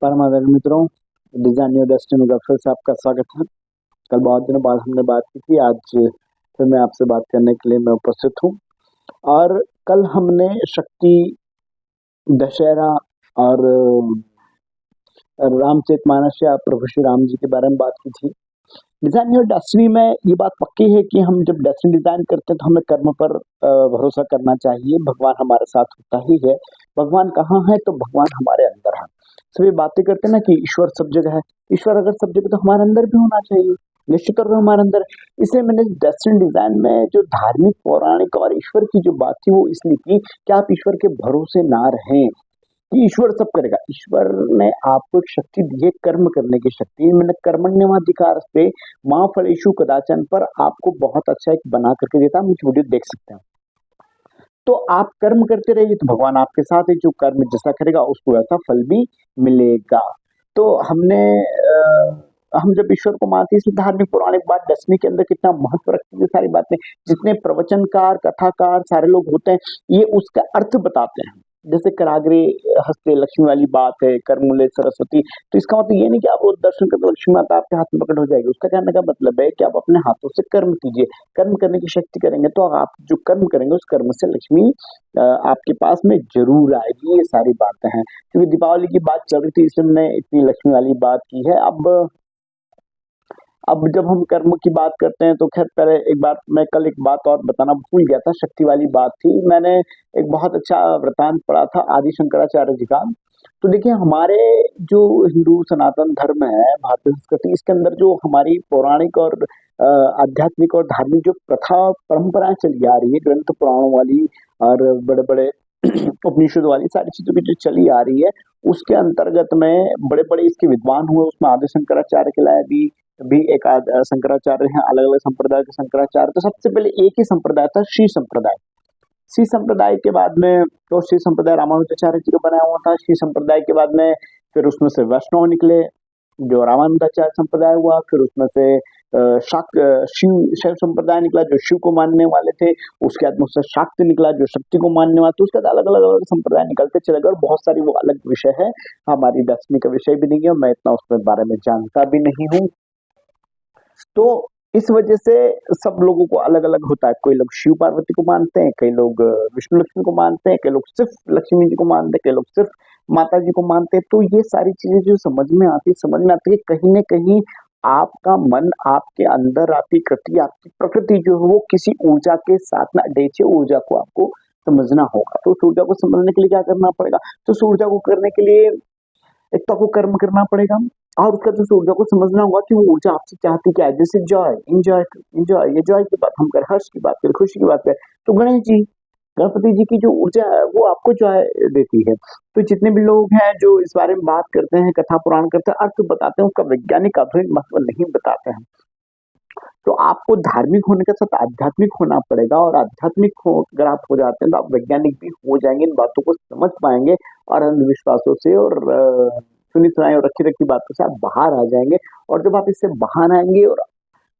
परम आदरणीय मित्रों, डिजाइन योर डेस्टिनी का फिर से आपका स्वागत है। कल बहुत दिनों बाद हमने बात की थी, आज फिर मैं आपसे बात करने के लिए मैं उपस्थित हूँ। और कल हमने शक्ति, दशहरा और रामचरितमानस या प्रभु श्री राम जी के बारे में बात की थी। डिजाइन योर डेस्टिनी में ये बात पक्की है कि हम जब डेस्टिनी डिजाइन करते हैं तो हमें कर्म पर भरोसा करना चाहिए। भगवान हमारे साथ होता ही है। भगवान कहाँ है? तो भगवान हमारे अंदर है। सभी बातें करते हैं ना कि ईश्वर सब जगह है। ईश्वर अगर सब जगह तो हमारे अंदर भी होना चाहिए, निश्चित तौर पर हमारे अंदर है। इसलिए मैंने डेस्टिनी डिजाइन में जो धार्मिक, पौराणिक और ईश्वर की जो बात थी वो इसलिए की कि आप ईश्वर के भरोसे ना रहें कि ईश्वर सब करेगा। ईश्वर ने आपको एक शक्ति दी है, कर्म करने की शक्ति। मैंने कर्मण्यवाधिकार पे माँ फलेषु कदाचन पर आपको बहुत अच्छा एक बना करके देता, हम इस वीडियो देख सकते हैं। तो आप कर्म करते रहिए तो भगवान आपके साथ है। जो कर्म जैसा करेगा उसको वैसा फल भी मिलेगा। तो हम जब ईश्वर को मानते हैं, इसलिए धार्मिक पौराणिक बात डेस्टिनी के अंदर कितना महत्व रखती है सारी बातें। जितने प्रवचनकार, कथाकार सारे लोग होते हैं, ये उसका अर्थ बताते हैं। जैसे कराग्रे हस्ते लक्ष्मी वाली बात है, करमूले सरस्वती। तो इसका मतलब ये नहीं कि आप रोज दर्शन करते लक्ष्मी माता आपके हाथ में प्रकट हो जाएगी। उसका कहने का मतलब है कि आप अपने हाथों से कर्म कीजिए। कर्म करने की शक्ति करेंगे तो आप जो कर्म करेंगे उस कर्म से लक्ष्मी आपके पास में जरूर आएगी। ये सारी बातें हैं। क्योंकि दीपावली की बात चल रही थी इसलिए मैंने इतनी लक्ष्मी वाली बात की है। अब जब हम कर्म की बात करते हैं तो खैर पहले एक बार मैं कल एक बात और बताना भूल गया था, शक्ति वाली बात थी। मैंने एक बहुत अच्छा वृतांत पढ़ा था आदि शंकराचार्य जी का। तो देखिए हमारे जो हिंदू सनातन धर्म है, भारतीय संस्कृति, इसके अंदर जो हमारी पौराणिक और आध्यात्मिक और धार्मिक जो प्रथा परंपराएं चली आ रही है, ग्रंथ पुराणों वाली और बड़े बड़े उपनिषद वाली सारी चीजों की जो चली आ रही है, उसके अंतर्गत में बड़े बड़े इसके विद्वान हुए। उसमें आदि शंकराचार्य के लाए भी एक शंकराचार्य हैं, अलग अलग संप्रदाय के शंकराचार्य। तो सबसे पहले एक ही संप्रदाय था, श्री संप्रदाय। श्री संप्रदाय के बाद में तो श्री संप्रदाय रामानुजाचार्य जी का बनाया हुआ था। श्री संप्रदाय के बाद में फिर उसमें से वैष्णव निकले, जो रामानुजाचार्य संप्रदाय हुआ। फिर उसमें से शैव संप्रदाय निकला, जो शिव को मानने वाले थे। उसके बाद मुझसे शाक्त निकला, जो शक्ति को मानने वाला। तो उसके बाद अलग अलग अलग संप्रदाय निकलते चले गए और बहुत सारी वो अलग विषय है, हमारी दसवीं का विषय भी नहीं है, मैं इतना उसके बारे में जानता भी नहीं हूँ। तो इस वजह से सब लोगों को अलग अलग होता है। कोई लोग शिव पार्वती को मानते हैं, कई लोग विष्णु लक्ष्मी को मानते हैं, कई लोग सिर्फ लक्ष्मी जी को मानते हैं, कई लोग सिर्फ माता जी को मानते हैं। तो ये सारी चीजें जो समझ में आती है कहीं ना कहीं आपका मन, आपके अंदर आपकी कृति, आपकी प्रकृति जो है वो किसी ऊर्जा के साथ ना अटैच है। ऊर्जा को आपको समझना होगा। तो उस ऊर्जा को समझने के लिए क्या करना पड़ेगा? तो उस ऊर्जा को करने के लिए एक तो आपको कर्म करना पड़ेगा और उसका दूसरी ऊर्जा को समझना होगा कि वो ऊर्जा आपसे चाहती क्या है। जैसे जॉय, एंजॉय, ये जॉय की बात हम करें, हर्ष की बात करें, खुशी की बात करें, तो गणेश जी, गणपति जी की जो ऊर्जा है वो आपको जॉय देती है। तो जितने भी लोग हैं जो इस बारे में बात करते हैं, कथा पुराण करते हैं, अर्थ बताते हैं, उसका वैज्ञानिक आधुनिक महत्व नहीं बताते हैं। तो आपको धार्मिक होने के साथ आध्यात्मिक होना पड़ेगा। और आध्यात्मिक अगर आप हो जाते हैं तो आप वैज्ञानिक भी हो जाएंगे, इन बातों को समझ पाएंगे और अंधविश्वासों से और सुनी सुनाई और रखी रखी बातों से आप बाहर आ जाएंगे। और जब आप इससे बाहर आएंगे और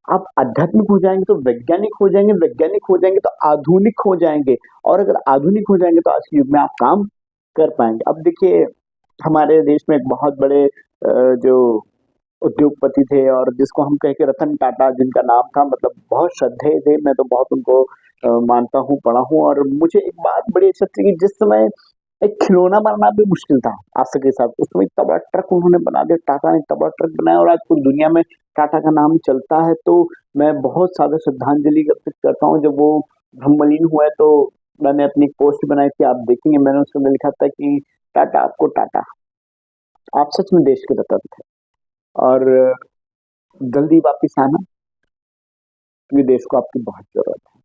आप आध्यात्मिक हो जाएंगे तो वैज्ञानिक हो जाएंगे, वैज्ञानिक हो जाएंगे तो आधुनिक हो जाएंगे, और अगर आधुनिक हो जाएंगे तो आज के युग में आप काम कर पाएंगे। अब देखिए हमारे देश में एक बहुत बड़े जो उद्योगपति थे और जिसको हम कह के रतन टाटा जिनका नाम था, मतलब बहुत श्रद्धेय थे। मैं तो बहुत उनको मानता हूँ, पढ़ा हूँ। और मुझे एक बात बड़ी अच्छी लगती है कि जिस समय एक खिलौना बनाना भी मुश्किल था आज के साथ, उस समय इतना बड़ा ट्रक उन्होंने बना दिया। टाटा ने इतना बड़ा ट्रक बनाया और आज पूरी दुनिया में टाटा का नाम चलता है। तो मैं बहुत ज्यादा श्रद्धांजलि अर्पित करता हूँ। जब वो ब्रह्मलीन हुआ तो मैंने अपनी पोस्ट बनाई थी, आप देखेंगे, मैंने उसमें लिखा था कि टाटा आपको टाटा, आप सच में देश के रतन थे और जल्दी वापिस आना क्योंकि देश को आपकी बहुत जरूरत है।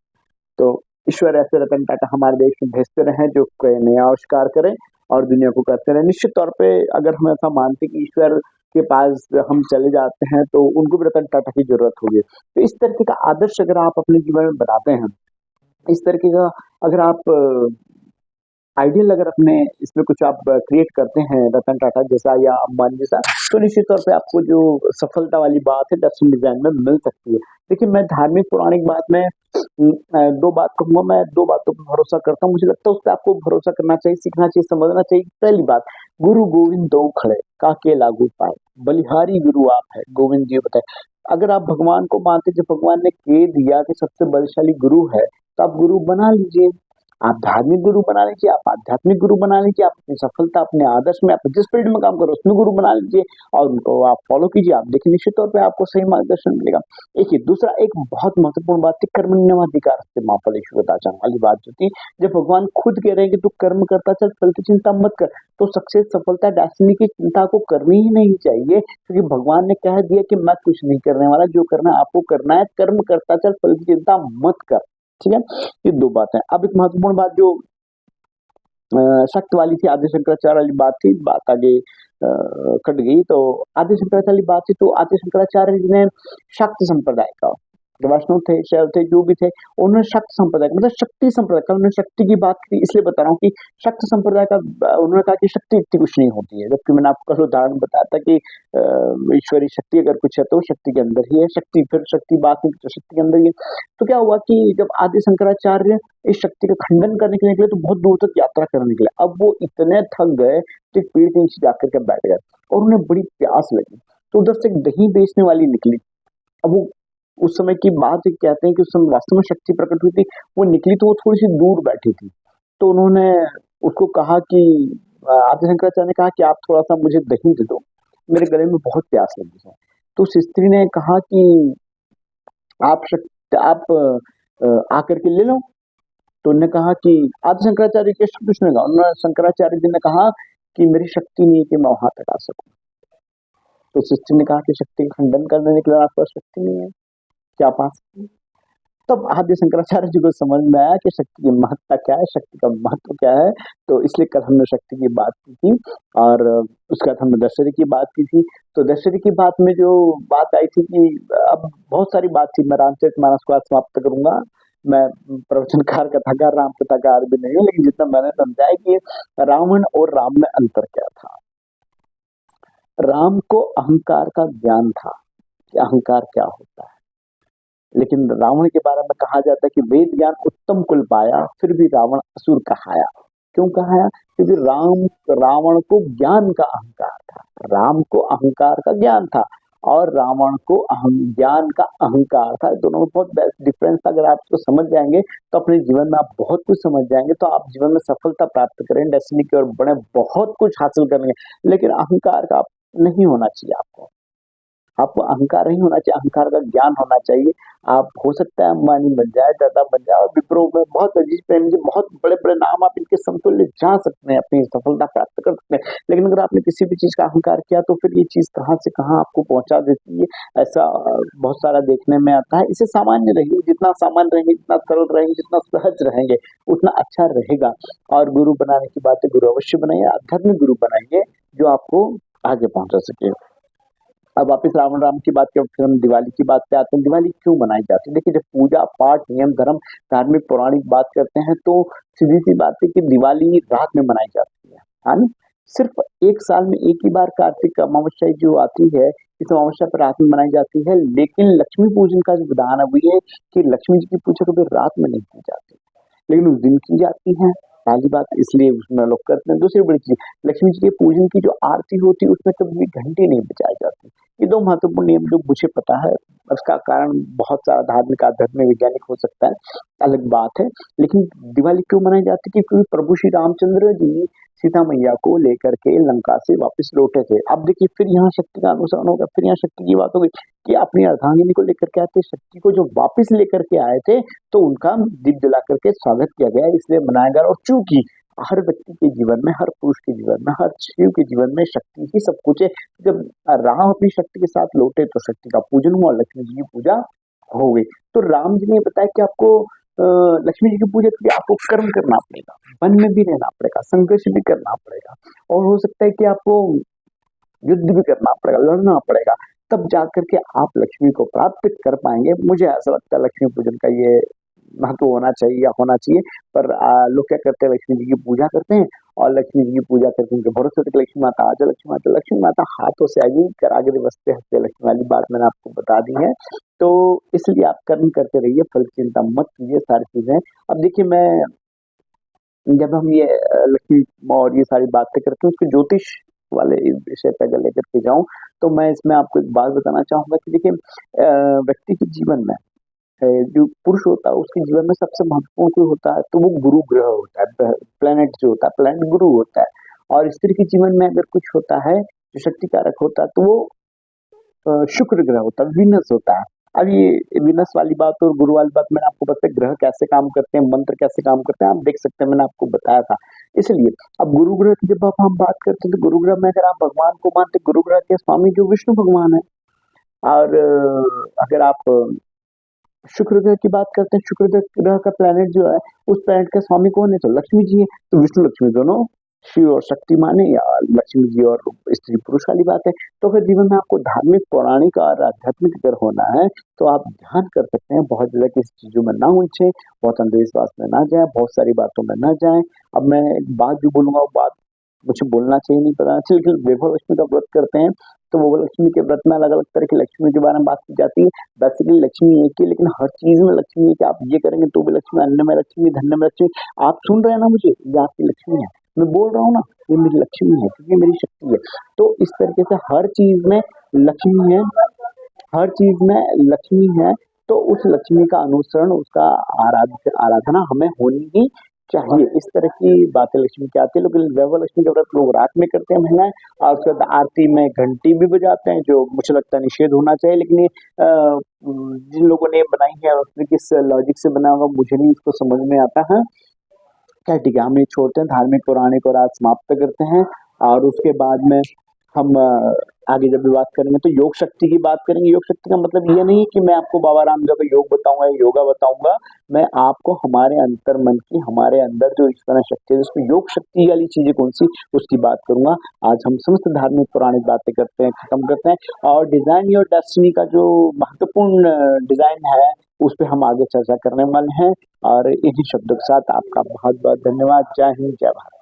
तो ईश्वर ऐसे रतन टाटा हमारे देश में भेजते रहे जो नया आविष्कार करें और दुनिया को करते रहे। निश्चित तौर पे अगर हम ऐसा मानते कि ईश्वर के पास हम चले जाते हैं तो उनको भी रतन टाटा की जरूरत होगी। तो इस तरीके का आदर्श अगर आप अपने जीवन में बनाते हैं, इस तरीके का अगर आप आइडियल अगर अपने इसमें कुछ आप क्रिएट करते हैं रतन टाटा जैसा या अंबानी जैसा, तो निश्चित तौर पे आपको जो सफलता वाली बात है डस्टबिन डिजाइन में मिल सकती है। देखिए मैं धार्मिक पौराणिक बात में दो बात कहूंगा, मैं दो बातों पर भरोसा करता हूँ, मुझे लगता है उस पर आपको भरोसा करना चाहिए, सीखना चाहिए, समझना चाहिए। पहली बात, गुरु गोविंद दो खड़े काके लागू पाए, बलिहारी गुरु आप है, गोविंद जी बताए। अगर आप भगवान को मानते, जब भगवान ने कह दिया कि सबसे बलशाली गुरु है, तो आप गुरु बना लीजिए। आप धार्मिक गुरु बना लीजिए, आप आध्यात्मिक गुरु बना लीजिए, आप अपनी सफलता अपने आदर्श में, आप जिस फील्ड में काम करो उसमें गुरु बना लीजिए और उनको आप फॉलो कीजिए। आप देखिए निश्चित तौर पे आपको सही मार्गदर्शन मिलेगा। एक ही दूसरा, एक बहुत महत्वपूर्ण बात थी, कर्मण्यवाधिकार से माँ फलेषु वाली बात जो थी, जब भगवान खुद कह रहे हैं कि तू कर्म करता चल, फल की चिंता मत कर, तो सक्सेस, सफलता, डेस्टिनी की चिंता को करनी ही नहीं चाहिए, क्योंकि भगवान ने कह दिया कि मैं कुछ नहीं करने वाला, जो करना है आपको करना है, कर्म करता चल, फल की चिंता मत कर। ठीक है, ये दो बातें। अब एक महत्वपूर्ण बात जो शक्त वाली थी, आदि शंकराचार्य वाली बात थी, बात आगे कट गई। तो आदि शंकराचार्य वाली बात थी, तो आदि शंकराचार्य जी ने शक्त संप्रदाय का, वैष्णव थे, शैव थे, जो भी थे, उन्होंने शक्त संप्रदाय मतलब शक्ति संप्रदाय का, उन्होंने शक्ति की बात की, इसलिए बता रहा हूँ कि शक्त संप्रदाय का उन्होंने कहा कि शक्ति इतनी कुछ नहीं होती है, जबकि मैंने आपको कल उदाहरण बताया था कि ईश्वरीय शक्ति अगर कुछ है तो शक्ति के अंदर ही है, शक्ति फिर शक्ति बात नहीं तो शक्ति के अंदर ही है। तो क्या हुआ कि जब आदि शंकराचार्य इस शक्ति का खंडन करने के लिए निकले, तो बहुत दूर तक यात्रा करने निकले। अब वो इतने थक गए कि पेड़ के नीचे जाकर के बैठ गए और उन्हें बड़ी प्यास लगी, तो उधर से एक दही बेचने वाली निकली। अब वो उस समय की बात है, कहते हैं कि उस समय वास्तव में शक्ति प्रकट हुई थी, वो निकली तो वो थोड़ी सी दूर बैठी थी, तो उन्होंने उसको कहा कि आदि शंकराचार्य ने कहा कि आप थोड़ा सा मुझे दही दे दो, मेरे गले में बहुत प्यास लगी है। तो उस स्त्री ने कहा कि आप आकर के ले लो। तो उन्होंने कहा कि आदि शंकराचार्य के शब्द सुनेगा, उन्होंने शंकराचार्य जी ने कहा कि मेरी शक्ति नहीं है कि मैं वहां तक आ सकूं। तो उस स्त्री ने कहा कि शक्ति का खंडन करने निकला, आपके पास शक्ति नहीं है, क्या पा सकते? तब आद्य शंकराचार्य जी को समझ में आया कि शक्ति की महत्ता क्या है, शक्ति का महत्व क्या है। तो इसलिए कल हमने शक्ति की बात की थी और उसके बाद हमने दशहरे की बात की थी। तो दशहरे की बात में जो बात आई थी कि अब बहुत सारी बात थी, मैं रामचरितमानस को आज समाप्त करूंगा। मैं प्रवचनकार कथाकार राम कथाकार भी नहीं हूँ, लेकिन जितना मैंने समझा है कि रावण और राम में अंतर क्या था। राम को अहंकार का ज्ञान था कि अहंकार क्या होता है, लेकिन रावण के बारे में कहा जाता है कि वेद ज्ञान उत्तम कुल पाया, फिर भी रावण असुर कहाया। क्यों कहाया? क्योंकि रावण को ज्ञान का अहंकार था, राम को अहंकार का ज्ञान था और रावण को ज्ञान का अहंकार था। दोनों में बहुत डिफरेंस था। अगर आप इसको समझ जाएंगे तो अपने जीवन में आप बहुत कुछ समझ जाएंगे, तो आप जीवन में सफलता प्राप्त करें, डेस्टिनी की ओर बढ़े, बहुत कुछ हासिल करेंगे। लेकिन अहंकार का नहीं होना चाहिए आपको अहंकार नहीं होना चाहिए, अहंकार का ज्ञान होना चाहिए। आप हो सकता है अंबानी बन जाए, दादा बन जाए, और विप्रो में बहुत अजीज प्रेम जी, बहुत बड़े बड़े नाम, आप इनके समतुल्य जा सकते हैं, अपनी सफलता प्राप्त कर सकते हैं। लेकिन अगर आपने किसी भी चीज का अहंकार किया तो फिर ये चीज कहाँ से कहाँ आपको पहुंचा देती है, ऐसा बहुत सारा देखने में आता है। इसे सामान्य रहिए, जितना सामान्य रहेंगे, जितना सरल रहेंगे, जितना सहज रहेंगे, उतना अच्छा रहेगा। और गुरु बनाने की बात है, गुरु अवश्य बनाइए, आध्यात्मिक गुरु बनाइए जो आपको आगे पहुंचा सके। अब वापिस रावण राम की बात की, फिर हम दिवाली की बात पे आते हैं। दिवाली क्यों मनाई जाती है? देखिए, जब पूजा पाठ, नियम धर्म, धार्मिक पौराणिक बात करते हैं तो सीधी सी बात है कि दिवाली रात में मनाई जाती है, हाँ। सिर्फ एक साल में एक ही बार कार्तिक अमावस्या जो आती है, इस अमावस्या पर रात में मनाई जाती है। लेकिन लक्ष्मी पूजन का जो विधान है वो ये है कि लक्ष्मी जी की पूजा कभी रात में नहीं की जाती, लेकिन उस दिन की जाती है। पहली बात इसलिए उसमें लोग करते हैं। दूसरी बड़ी चीज, लक्ष्मी जी के पूजन की जो आरती होती है उसमें कभी भी घंटी नहीं बजाई जाती। ये दो महत्वपूर्ण नियम जो मुझे पता है, उसका कारण बहुत सारा धार्मिक आध्यात्मिक वैज्ञानिक हो सकता है, अलग बात है। लेकिन दिवाली क्यों मनाई जाती है? क्योंकि प्रभु श्री रामचंद्र जी सीता मैया को लेकर के लंका से वापस लौटे थे। अब देखिए, फिर यहाँ शक्ति का अनुसरण होगा, फिर यहाँ शक्ति की बात होगी कि अपनी अर्धांगिनी को लेकर के आए थे, शक्ति को जो वापस लेकर के आए थे, तो उनका दीप जला करके स्वागत किया गया, इसलिए मनाया गया। और चूंकि हर व्यक्ति के जीवन में, हर पुरुष के जीवन में, हर शिव के जीवन में शक्ति ही सब कुछ है। जब राम अपनी शक्ति के साथ लौटे तो शक्ति का पूजन हुआ, लक्ष्मी जी की पूजा हो गई। तो राम जी ने बताया कि आपको लक्ष्मी जी की पूजा के लिए आपको कर्म करना पड़ेगा, वन में भी रहना पड़ेगा, संघर्ष भी करना पड़ेगा, और हो सकता है कि आपको युद्ध भी करना पड़ेगा, लड़ना पड़ेगा, तब जाकर के आप लक्ष्मी को प्राप्त कर पाएंगे। मुझे ऐसा लगता है लक्ष्मी पूजन का ये महत्व होना चाहिए या होना चाहिए। पर लोग क्या करते हैं, लक्ष्मी जी की पूजा करते हैं और लक्ष्मी जी की पूजा करके उनके भरोसे तक लक्ष्मी माता आ जाओ, लक्ष्मी माता हाथों से आएगी, करागे बसते हंसते लक्ष्मी वाली बात मैंने आपको बता दी है। तो इसलिए आप कर्म करते रहिए, फल की चिंता मत कीजिए, सारी चीजें। अब देखिए, मैं जब हम ये लक्ष्मी और ये सारी बातें करते हैं, उसके ज्योतिष वाले विषय पे अगर लेकर के जाऊं, तो मैं इसमें आपको एक बात बताना चाहूंगा कि देखिए, व्यक्ति के जीवन में जो पुरुष होता है उसके जीवन में सबसे महत्वपूर्ण कोई होता है तो वो गुरु ग्रह होता है, प्लेनेट जो होता है, प्लेनेट गुरु होता है। और स्त्री के जीवन में अगर कुछ होता है जो शक्ति कारक होता है तो वो शुक्र ग्रह होता है, वीनस होता है। अब ये वीनस वाली बात और गुरु वाली बात मैंने आपको बताया, ग्रह कैसे काम करते हैं, मंत्र कैसे काम करते हैं, आप देख सकते हैं, मैंने आपको बताया था। इसलिए अब गुरु ग्रह की जब आप हम बात करते हैं तो गुरु ग्रह में अगर आप भगवान को मानते, गुरु ग्रह के स्वामी जो विष्णु भगवान है। और अगर आप शुक्र ग्रह की बात करते हैं, शुक्र ग्रह का प्लेनेट जो है, उस प्लेनेट का स्वामी कौन है, तो लक्ष्मी जी है। तो विष्णु लक्ष्मी दोनों शिव और शक्ति माने, या लक्ष्मी जी और स्त्री पुरुष वाली बात है। तो अगर जीवन में आपको धार्मिक, पौराणिक और आध्यात्मिक अगर होना है तो आप ध्यान कर सकते हैं। बहुत ज्यादा किसी चीजों में ना उलझे, बहुत अंधविश्वास में ना जाए, बहुत सारी बातों में ना जाए। अब मैं एक बात जो बोलूंगा वो बात मुझे बोलना चाहिए, नहीं पता चाहिए, लेकिन वैभव लक्ष्मी का व्रत करते हैं तो वो लक्ष्मी के व्रत में अलग अलग तरह की लक्ष्मी के बारे में बात की जाती है। बेसिकली लक्ष्मी एक ही, लेकिन हर चीज में लक्ष्मी है कि आप ये करेंगे तो भी लक्ष्मी, अन्न में लक्ष्मी, धन में लक्ष्मी। आप सुन रहे हैं ना मुझे, ये आपकी लक्ष्मी है। मैं बोल रहा हूँ ना, ये मेरी लक्ष्मी है क्योंकि ये मेरी शक्ति है। तो इस तरीके से हर चीज में लक्ष्मी है, हर चीज में लक्ष्मी है। तो उस लक्ष्मी का अनुसरण, उसका आराधना हमें होनी ही चाहिए। इस तरह की बातें लक्ष्मी की आती है। लेकिन वैभव लक्ष्मी का व्रत लोग रात में करते हैं महिलाएं, और उसके बाद आरती में घंटी भी बजाते हैं, जो मुझे लगता है निषेध होना चाहिए। लेकिन ये जिन लोगों ने ये बनाई है उसने किस लॉजिक से बना होगा मुझे नहीं उसको समझ में आता है। क्या, ठीक है, हम ये छोड़ते हैं, धार्मिक पौराणिक और आज समाप्त करते हैं। और उसके बाद में हम आगे जब भी बात करेंगे तो योग शक्ति की बात करेंगे। योग शक्ति का मतलब ये नहीं है कि मैं आपको बाबा रामदेव का योग बताऊंगा या योगा बताऊंगा। मैं आपको हमारे अंतर मन की, हमारे अंदर जो ईश्वर शक्ति है, उसमें योग शक्ति वाली चीजें कौन सी, उसकी बात करूंगा। आज हम समस्त धार्मिक पौराणिक बातें करते हैं, खत्म करते हैं। और डिजाइन योर डेस्टिनी का जो महत्वपूर्ण डिजाइन है उस पर हम आगे चर्चा करने वाले हैं। और इन्हीं शब्दों के साथ आपका बहुत बहुत धन्यवाद। जय हिंद, जय भारत।